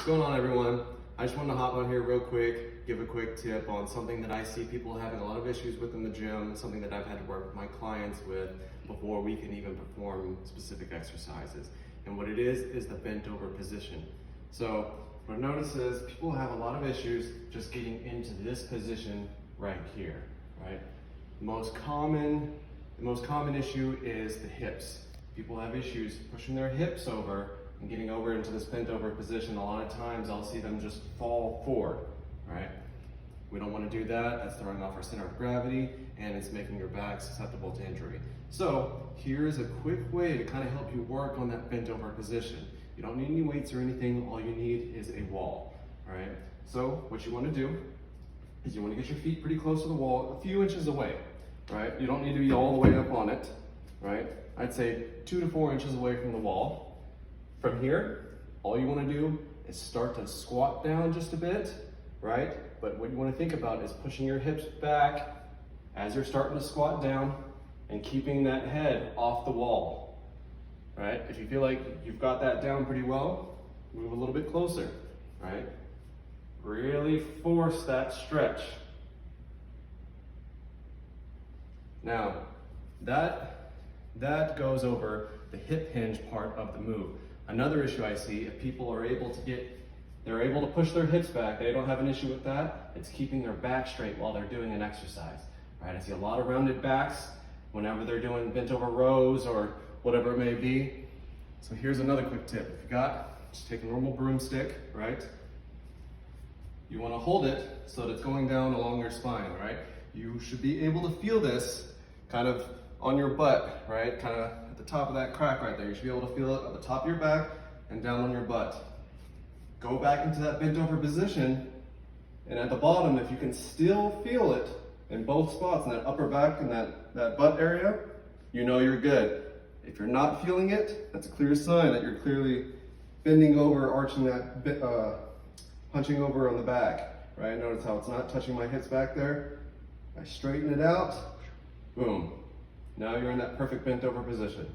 going on, everyone? I just wanted to hop on here real quick, give a quick tip on something that I see people having a lot of issues with in the gym, something that I've had to work with my clients with before we can even perform specific exercises. And what it is the bent over position. So what I notice is people have a lot of issues just getting into this position right here, right? The most common issue is the hips. People have issues pushing their hips over and getting over into this bent over position. A lot of times I'll see them just fall forward, right? We don't want to do that. That's throwing off our center of gravity and it's making your back susceptible to injury. So here's a quick way to kind of help you work on that bent over position. You don't need any weights or anything. All you need is a wall, all right? So what you want to do is you want to get your feet pretty close to the wall, a few inches away, right? You don't need to be all the way up on it, right? I'd say 2 to 4 inches away from the wall. From here, all you want to do is start to squat down just a bit, right? But what you want to think about is pushing your hips back as you're starting to squat down and keeping that head off the wall, right? If you feel like you've got that down pretty well, move a little bit closer, right? Really force that stretch. Now, that goes over the hip hinge part of the move. Another issue I see, if people are able to push their hips back, they don't have an issue with that, it's keeping their back straight while they're doing an exercise, right? I see a lot of rounded backs whenever they're doing bent over rows or whatever it may be. So here's another quick tip. If you got, just take a normal broomstick, right? You want to hold it so that it's going down along your spine, right? You should be able to feel this kind of on your butt, right? Kind of at the top of that crack right there. You should be able to feel it at the top of your back and down on your butt. Go back into that bent over position, and at the bottom, if you can still feel it in both spots, in that upper back and that butt area, you know you're good. If you're not feeling it, that's a clear sign that you're clearly bending over, arching that bit, punching over on the back, right? Notice how it's not touching my hips back there. I straighten it out, boom. Now you're in that perfect bent over position.